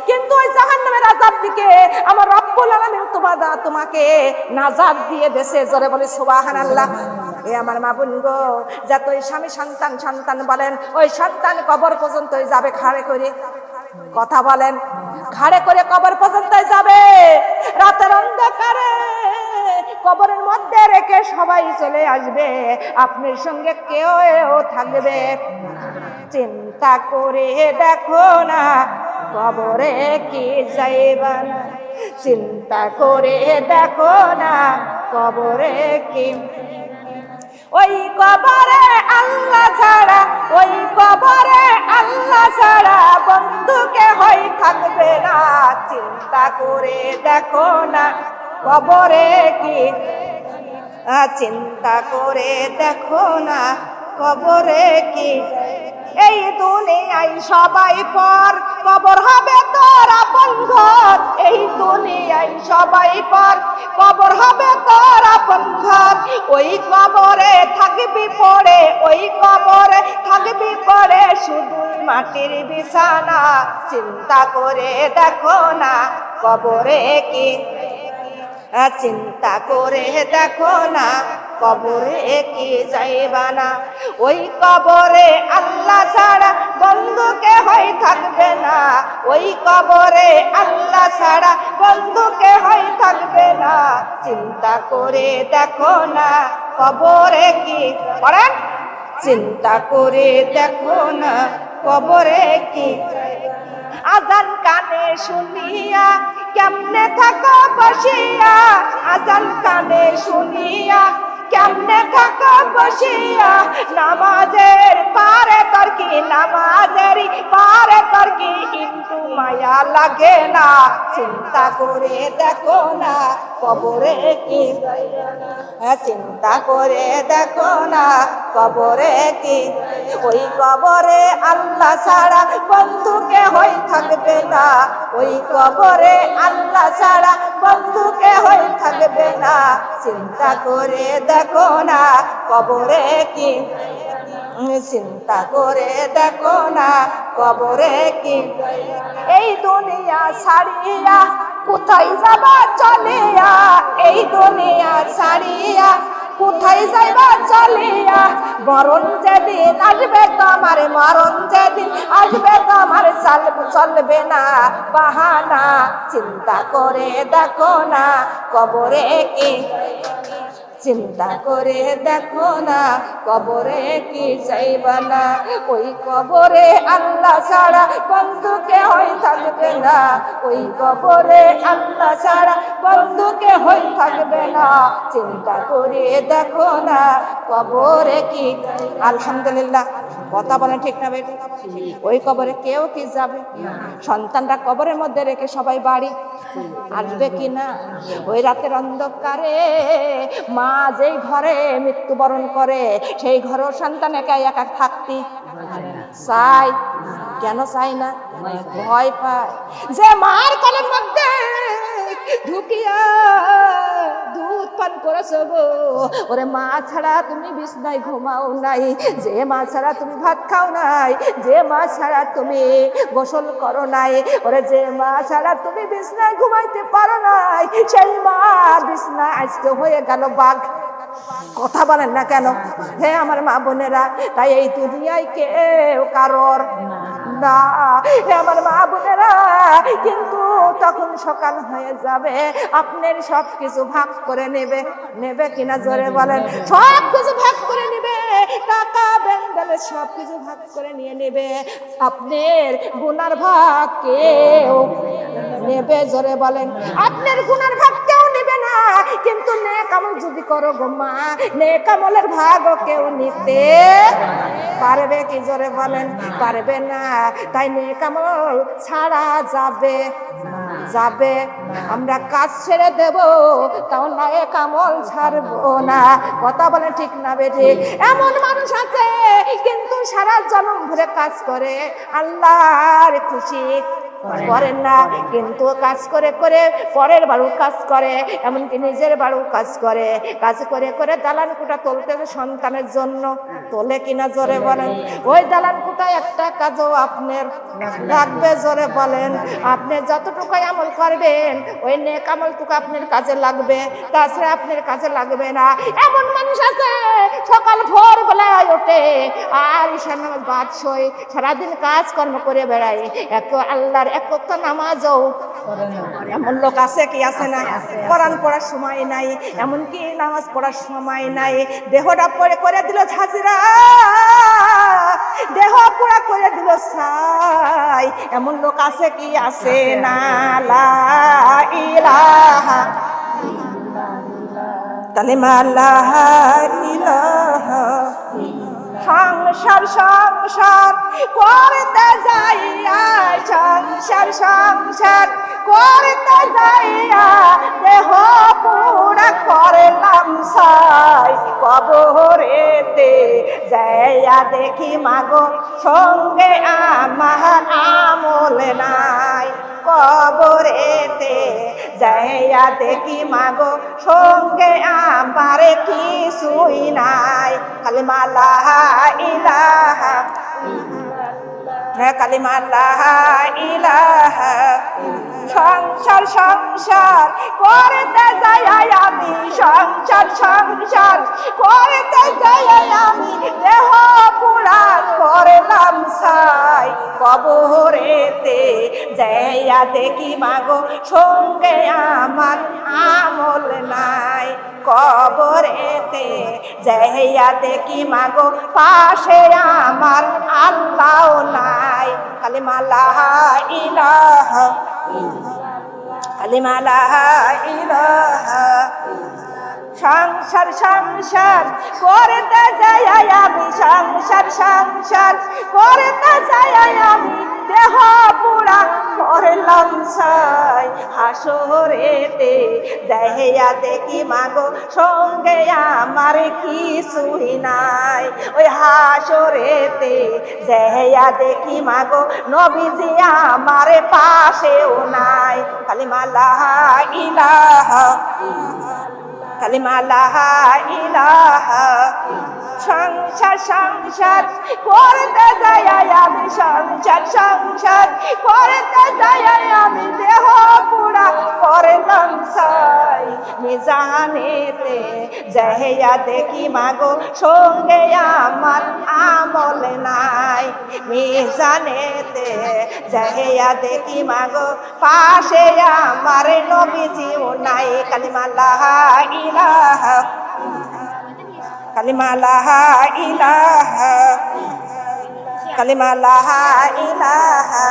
কিন্তু ওই জাহান্নামের আযাব থেকে আমার রব্বুল আলামিন তোমাকে নাজাত দিয়ে দেশে। জোরে বলি সুবহানাল্লাহ। এ আমার মা বোন গো, যতই স্বামী সন্তান বলেন, ওই সন্তান কবর পর্যন্ত যাবে খাড়ে করে। কথা বলেন, খাড়ে করে কবর পর্যন্ত যাবে। রাতের অন্ধকারে কবরের মধ্যে রেখে সবাই চলে আসবে, আপনার সঙ্গে কেউ থাকবে। চিন্তা করে দেখো না কবরে কি যাইবা না, চিন্তা করে দেখো না কবরে কি। ওই কবরে আল্লাহ ছাড়া, ওই কবরে আল্লাহ ছাড়া বন্ধুকে হয় থাকবে না। চিন্তা করে দেখো না কবরে কি, চিন্তা করে দেখো না কবরে কি। এই দুনিয়ায় সবাই পর, কবর হবে তোর আপন ঘর। এই দুনিয়ায় সবাই পর, কবর হবে তোর আপন ঘর। ওই কবরে থাকবি পড়ে, ওই কবরে থাকবি পড়ে শুধু মাটির বিছানা। চিন্তা করে দেখো না কবরে কি, চিন্তা করে দেখো না কবরে কি যাইবা না। ওই কবরে আল্লাহ ছাড়া বন্ধুকে হয় থাকবে না, ওই কবরে আল্লাহ ছাড়া বন্ধুকে হয় থাকবে না। চিন্তা করে দেখো না কবরে কি, পড়েন, চিন্তা করে দেখো না কবরে কি। আজান কানে শুনিয়া কেমনে থাকো বসিয়া, আজান কানে শুনিয়া কেমনে থাকো বসিয়া। নামাজের পারে তোর কি, নামাজের পারে তোর কি একটু মায়া লাগে না। চিন্তা করে দেখো না কবরে কি, চিন্তা করে দেখো না কবরে কি। ওই কবরে আল্লাহ ছাড়া বন্ধুকে হয় থাকবে না, ওই কবরে আল্লাহ ছাড়া বন্ধুকে হয় থাকবে না। চিন্তা করে দেখো না কবরে কি, চিন্তা করে দেখো না কবরে কি। এই দুনিয়া ছাড়িয়া কোথায় যাবা চলিয়া, এই দুনিয়া ছাড়িয়া কোথায় যাইবা চলিয়া। মরণ যেদিন আসবে তোমার, মরণ যেদিন আসবে তোমার চলবে না বাহানা। চিন্তা করে দেখো না কবরে কি, চিন্তা করে দেখো না কবরে কি যাইবা না। ওই কবরে আল্লাহ ছাড়া বন্ধুকে হয় থাকবে না, ওই কবরে আল্লাহ ছাড়া বন্ধুকে হয় থাকবে না। চিন্তা করে দেখো না কবরে কি। আলহামদুলিল্লাহ, কথা বলেন ঠিক না বেটি? ওই কবরে কেউ কি যাবে? সন্তানরা কবরের মধ্যে রেখে সবাই বাড়ি আসবে কি না? ওই রাতের অন্ধকারে মা যেই ঘরে মৃত্যুবরণ করে, সেই ঘরেও সন্তান একা একা থাকতে চাই। কেন চাই না? ভয় পায়। যে মার কোলের মধ্যে ঢুকিয়া দুধ পান করেছো গো, ওরে মা ছাড়া তুমি বিছনায় ঘুমাও নাই, যে মা ছাড়া তুমি ভাত খাও নাই, যে মা ছাড়া তুমি গোসল করো নাই, ওরে যে মা ছাড়া তুমি বিছনায় ঘুমাইতে পারো নাই, সেই মা বিছনা আজকে হয়ে গেল বাঘ। কথা বলেন না কেন? হে আমার মা বোনেরা, তাই এই দুনিয়ায় কেউ কারোর না। হে আমার মা বোনেরা, কিন্তু তখন সকাল হয়ে যাবে, আপনার সব কিছু ভাগ করে নেবে। নেবে কিনা জোরে বলেন? সব কিছু ভাগ করে নেবে, টাকা ব্যাংক সব কিছু ভাগ করে নিয়ে নেবে। আপনার গুনার ভাগ কেউ নেবে? জোরে বলেন। আপনার গুনার ভাগ কেউ নেবে না, কিন্তু নেক আমল যদি করো গো মা, নেক আমলের ভাগ কেউ নিতে পারবে কি? জোরে বলেন। পারবে না। তাই নেক আমল ছাড়া যাবে যাবে। আমরা কাজ ছেড়ে দেব, তাও নেক আমল ছাড়বো না। কথা বলে ঠিক না বেটি? এমন মানুষ আছে কিন্তু সারা জনম ভরে কাজ করে, আল্লাহর খুশি করেন না, কিন্তু কাজ করে করে পরের বাড়ু কাজ করে, এমনকি নিজের বাড়ু কাজ করে। কাজ করে করে দালান কোঠা তুলতে সন্তানের জন্য তোলে কিনা জোরে বলেন? ওই দালান কোনটা একটা কাজও আপনার লাগবে? জোরে বলেন। আপনি যতটুকু আমল করবেন ওই নেক আমলটুকু আপনার কাজে লাগবে, তাছাড়া আপনার কাজে লাগবে না। এমন মানুষ আছে সকাল ভোর বেলায় ওঠে আর ঈশার নামাজ বাদ শোয়, সারাদিন কাজকর্ম করে বেড়ায়, এক আল্লাহর এক ওয়াক্ত নামাজও এমন লোক আছে কি আছে না? কোরআন পড়ার সময় নাই, এমনকি নামাজ পড়ার সময় নাই, দেহটা পড়ে করে দিল হাজিরা, দেহ পুরা করে দিল ছাই, এমন লোক আছে কি আছে না? লা ইলাহা কালিমা লা ইলাহা। সংসার সংসার করতে যাইয়া, সংসার সংসার করতে যাইয়া দেহ পুরা করলাম ছাই, কবরেতে যাইয়া দেখি মাগো সঙ্গে আমার আমল নাই, কবরেতে যাইয়া দেখি মাগো সঙ্গে আমার কিছুই নাই। কালিমা লা ইলাহা, কালিমা লা ইলাহা। সংসার সংসার করতে যাই আমি, সংসার সংসার করতে যাই আমি দেহ পুরা করলাম ছাই, কবরেতে যাইয়া দেখি মাগো সঙ্গে আমার আমল নাই, কবরেতে যাইয়া দেখি মাগো পাশে আমার আল্লাহ নাই। কালিমা লা ইলাহা, কালিমা লা ইলাহা। সংসার সংসার করতে যাই আমি, সংসার সংসার করতে যাই আমি দেহ পুরা করলাম ছাই, হাসরেতে যাইয়া দেখি মাগো সঙ্গে আমার কিছুই নাই, ওই হাসরেতে যাইয়া দেখি মাগো নবীজি আমার পাশেও নাই। কালিমা লা ইলাহা, কালিমা লা ইলাহা। সংসার সংসার করতে যাই আমি, সংসার সংসার করতে যাই আমি দেহ পুরা করলাম ছাই, মিজানেতে যাইয়া দেখি মাগো সঙ্গে আমার আমল নাই, মিজানেতে যাইয়া দেখি মাগো পাশে আমার নবীজিও নাই। কালিমা লা ইলাহা, কালিমা লা ইলাহা, কালিমা লা ইলাহা।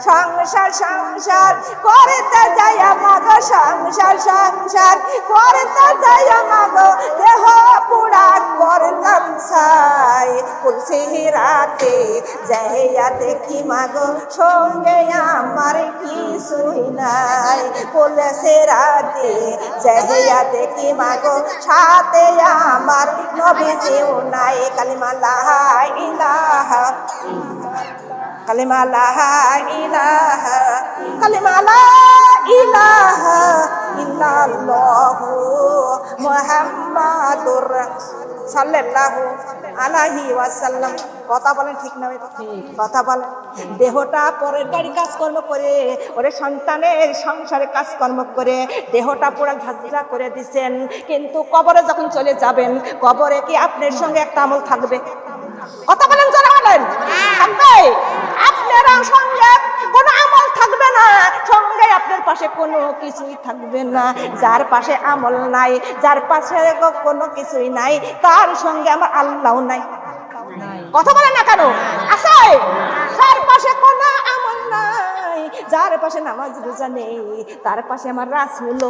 সংসার সংসার করতে যাই মাগো, সংসার সংসার করতে যাই মাগো দেহ পুরা করলাম ছাই, কুলসিরাতে যাইয়া দেখি মাগো সঙ্গে আমার কিছুই নাই, কুলসিরাতে যাইয়া দেখি মাগো সাথে আমার নবীজিও নাই। কালিমা লা ইলাহা, কালিমা লা ইলাহা, কালিমা লা ইলাহা ইল্লাল্লাহু মুহাম্মাদুর সাল্লাল্লাহু আলাইহি ওয়াসাল্লাম। কথা বলেন ঠিক না? কথা বলেন। দেহটা পরের বাড়ি কাজকর্ম করে, ওরে সন্তানের সংসারে কাজকর্ম করে দেহটা পুরা ঝাঁঝরা করে দিচ্ছেন, কিন্তু কবরে যখন চলে যাবেন কবরে কি আপনার সঙ্গে একটা আমল থাকবে? কথা বলেন, যারা বলেন থাকবে? আপনার সঙ্গে কোনো আমল থাকবে না, সঙ্গে আপনার পাশে কোনো কিছুই থাকবে না। যার পাশে আমল নাই, যার পাশে কোনো কিছুই নাই, তার সঙ্গে আমার আল্লাহ নাই। কথা বলেন না কেন? আছে। যার পাশে কোনো আমল নাই, যার পাশে নামাজ রোজা নেই, তার পাশে আমার রাসূল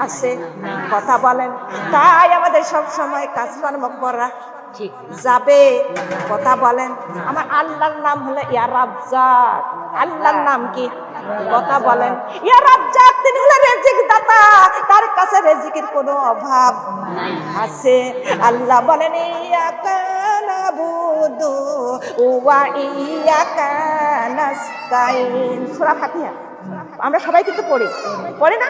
আছে। কথা বলেন। তাই আমাদের সব সময় কাজকর্ম করা ঠিক যাবে। কথা বলেন। আমার আল্লাহর নাম হলো ইয়া রাজ্জাক। আল্লাহর নাম কি? কথা বলেন। ইয়া রাজ্জাক, তিনি হলেন রিজিক দাতা, তার কাছে রিজিকের কোনো অভাব আছে? আল্লাহ বলেন ইয়াকা নাবুদু ওয়া ইয়াকা নাস্তাইন, সূরা ফাতিহা আমরা সবাই কিন্তু পড়ি না?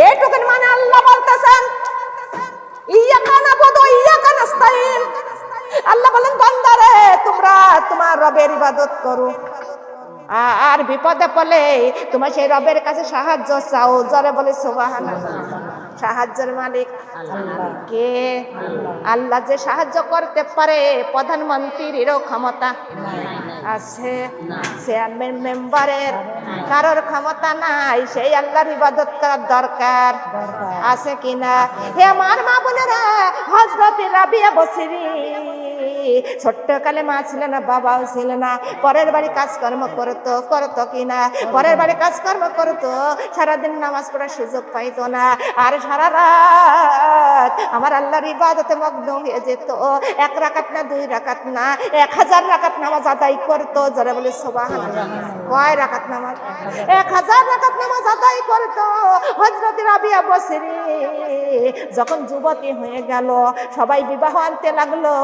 এইটুকুন মানে আল্লাহ বলতেছেন ইয়াকা নাবুদু ওয়া ইয়াকা নাস্তাইন, আল্লাহ বলেন বান্দারে তোমরা তোমার রবের ইবাদত করো, আর বিপদে পড়লে তোমার সেই রবের কাছে সাহায্য চাও। জোরে বলে সুবহানাল্লাহ। সাহায্যের মালিক কে? আল্লাহ। যে সাহায্য করতে পারে প্রধানমন্ত্রীরও ক্ষমতা আছে, চেয়ারম্যান মেম্বারের কারোর ক্ষমতা নাই। সেই আল্লাহর ইবাদত করার দরকার আছে কিনা? হে আমার মা বোনেরা, হযরত রাবিয়া বসরি ছোট্টকালে মা ছিল না, বাবাও ছিল না, পরের বাড়ি কাজকর্ম করতো কিনা? পরের বাড়ি কাজকর্ম করতো, সারাদিন নামাজ পড়ার সুযোগ পাইতো না, আর সারা রাত আমার আল্লাহর ইবাদতে মগ্ন হয়ে যেত। 1 রাকাত না 2 রাকাত না 1000 রাকাত নামাজ আদায় করতো। যারা বলে সুবহানাল্লাহ। কয় রাকাত নামাজ? 1000 রাকাত নামাজ আদায় করতো হযরত রাবিয়া বসরি। যখন যুবতী হয়ে গেল, সবাই বিবাহ আনতে লাগলো।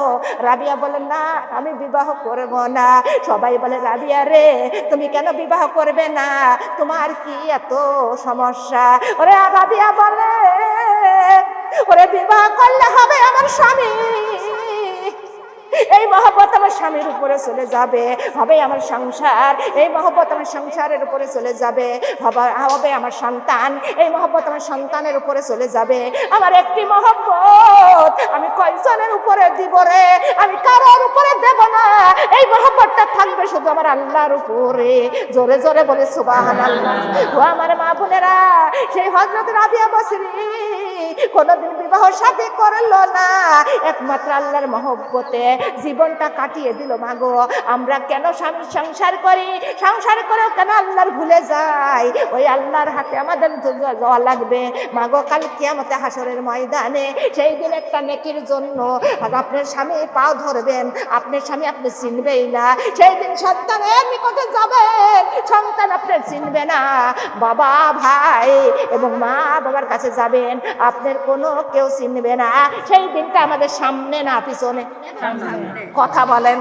রাবিয়া বলে না, আমি বিবাহ করব না। সবাই বলে রাবিয়া রে, তুমি কেন বিবাহ করবে না? তোমার কি এত সমস্যা? ওরে রাবিয়া বলে, ওরে বিবাহ করলে হবে আমার স্বামী, এই মহব্বত আমার স্বামীর উপরে চলে যাবে, হবে আমার সংসার, এই মহব্বত আমার সংসারের উপরে চলে যাবে, হবে আমার সন্তান, এই মহব্বত আমার সন্তানের উপরে চলে যাবে। আমার একটি মহব্বত আমি কয়জনের উপরে দিব রে? আমি কারোর উপরে দেব না। এই মহব্বতটা থাকবে শুধু আমার আল্লাহর উপরে। জোরে জোরে বলে সুবহানাল্লাহ। ও আমার মা বোনেরা, সেই হযরত রাবিয়া বসরি কোনদিন বিবাহ শাদী করলো না, একমাত্র আল্লাহর মহব্বতে জীবনটা কাটিয়ে দিল। মাগো, আমরা কেন স্বামীর সংসার করি? সংসার করেও কেন আল্লাহর ভুলে যাই? ওই আল্লাহর হাতে আমাদের যাওয়া লাগবে। মাগো, কাল কিয়ামতে হাসরের ময়দানে সেই দিন একটা নেকির জন্য আপনার স্বামী পাও ধরবেন, আপনার স্বামী আপনি চিনবেই না। সেই দিন সন্তানের নিকটে যাবেন, সন্তান আপনার চিনবে না। বাবা ভাই এবং মা বাবার কাছে যাবেন, আপনার কোনো কেউ চিনবে না। সেই দিনটা আমাদের সামনে না পিছনে? কথা বলেন।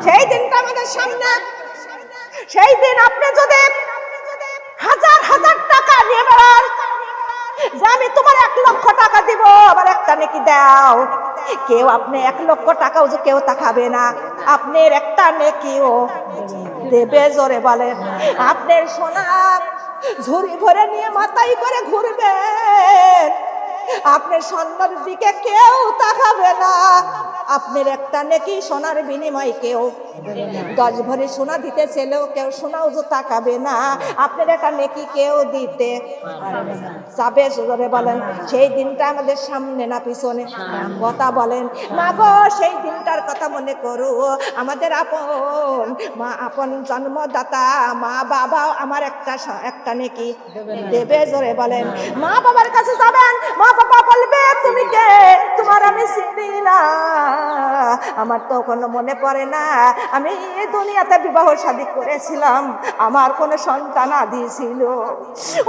সেই দিনটা আমাদের সামনে। সেই দিন আপনি যদি হাজার হাজার টাকা নিয়ে বেড়ান, যে আমি তোমার 1 লক্ষ টাকা দিব, আবার একটা নেকি দাও, কেউ আপনি 1 লক্ষ টাকাও যে কেউ তাকাবে না, আপনার একটা নেকিও দেবে। জোরে বলেন। আপনার সোনা ঝুড়ি ভরে নিয়ে মাথায় করে ঘুরবেন, আপনার সন্তানের দিকে কেউ তাকাবে না। আপনার একটা নেকি সোনার বিনিময়ে কেউ 10 ভরি সোনা দিতে চাইলেও কেউ সোনাও যে তাকাবে না। আপনার একটা নেকি কেউ দিতে যাবে। জোরে বলেন। সেই দিনটা আমাদের সামনে না পিছনে? কথা বলেন। মা গো, সেই দিনটার কথা মনে করো। আমাদের আপন মা, আপন জন্মদাতা মা বাবা আমার একটা নেকি দেবে। জোরে বলেন। মা বাবার কাছে যাবেন, মা বাবা বলবে তুমি কে? তোমার আমি চিনি না, আমার তো কোনো মনে পড়ে না। আমি এই দুনিয়াতে বিবাহ শাদী করেছিলাম, আমার কোনো সন্তান আদি ছিল।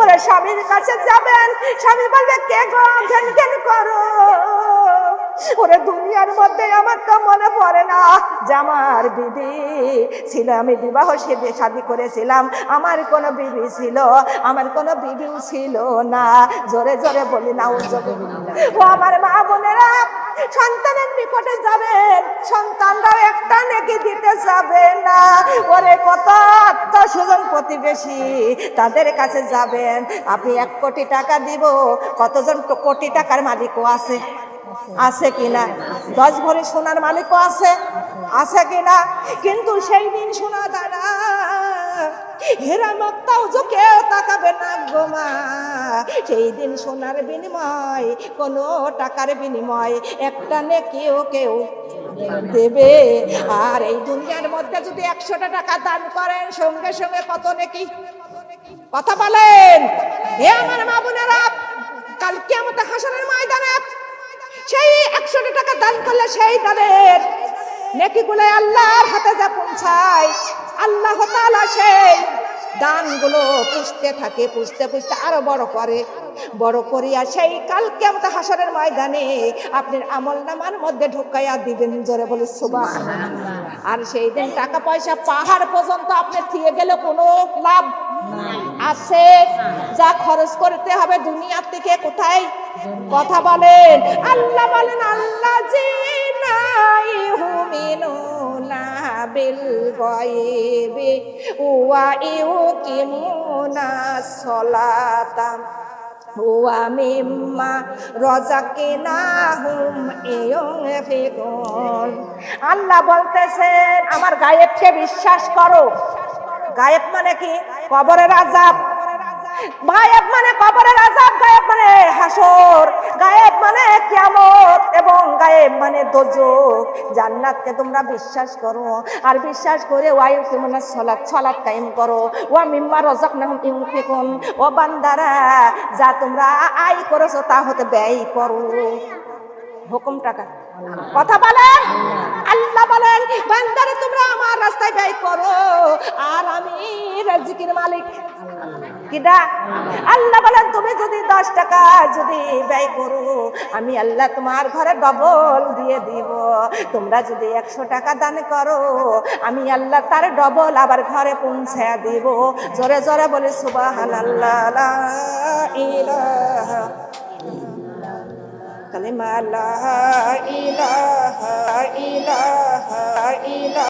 ওরা স্বামীর কাছে যাবেন, স্বামী বলবে কে গো, ঘেন ঘেন করো। ওরে দুনিয়ার মধ্যে আমার তো মনে পড়ে না যে আমার বিবি ছিল, আমি বিবাহ শাদী করেছিলাম, আমার কোনো বিবি ছিল, আমার কোনো বিবিও ছিল না। জোরে জোরে বলি না। ও আমার মা বোনেরা, সন্তানের নিকটে যাবেন, সন্তানরাও একটা নেকি দিতে যাবে না। ওরে কত আত্মীয় স্বজন প্রতিবেশী, তাদের কাছে যাবেন, আপনি 1 কোটি টাকা দিব, কতজন কোটি টাকার মালিকও আছে? আছে কিনা? 10 ভরি সোনার মালিকও আছে কিনা? কিন্তু সেই দিন সোনা দানা হীরা মুক্তাও যে কেউ তাকাবে না গো মা। সেই দিন সোনার বিনিময়, কোনো টাকার বিনিময় একটা নেকিও কেউ দেবে। আর এই দুনিয়ার মধ্যে যদি 100টা টাকা দান করেন, সঙ্গে সঙ্গে কত নেকি? কথা বলেন। হে আমার মা বোনেরা, কাল কিয়ামতে হাসরের ময়দানে সেই 100টা টাকা দান করলে সেই দানের নেকিগুলো আল্লাহর হাতে যা পৌঁছায়, আল্লাহ তাআলা সেই দানগুলো পুষতে থাকে, পুষতে পুষতে আরো বড় করিয়া সেই কাল কিয়ামতে হাসরের ময়দানে আপনার আমলনামার মধ্যে ঢুকাইয়া দিবেন। জোরে বলে সুবহানাল্লাহ। আর সেই দিন টাকা পয়সা পাহাড় পর্যন্ত আপনি দিয়ে গেলে কোনো লাভ আছে? যা খরচ করতে হবে দুনিয়ার থেকে কোথায়? কথা বলেন। আল্লাহ বলেন, আল্লাহ জিনা ইউমিনুনা বিল গায়বি ওয়া ইউকিমুনা সলাতা ওয়া মিম্মা রাযাকনাহুম ইউনফিকুন। আল্লাহ বলতেছেন আমার গায়েবকে বিশ্বাস করো। গায়েব মানে কি? কবরের আযাব। গায়েব মানে কবরের আযাব, গায়েব মানে হাসর, গায়েব মানে কিয়ামত, এবং গায়েব মানে দোজখ। জান্নাতকে তোমরা বিশ্বাস করো, আর বিশ্বাস করে ওয়ায়ুকিমুনাস সালাত, সালাত কায়েম করো। ওয়া মিম্মা রাযাকনাহুম ইউনফিকুন, ও বান্দারা যা তোমরা আয় করেছো তা হতে ব্যয় করো। হুকুম টাকা কথা বলেন। আল্লাহ বলেন বান্দারা তোমরা আমার রাস্তায় ব্যয় করো, আর আমি রিজিকের মালিক। কিডা? আল্লাহ বলেন তুমি যদি 10 টাকা যদি ব্যয় করো, আমি আল্লাহ তোমার ঘরে ডবল দিয়ে দিব। তোমরা যদি 100 টাকা দান করো, আমি আল্লাহ তার ডবল আবার ঘরে পৌঁছায়া দিব। জোরে জোরে বলে সুবহানাল্লাহ, লা ইলাহা কালিমা লা ইলাহা ইল্লাল্লাহ।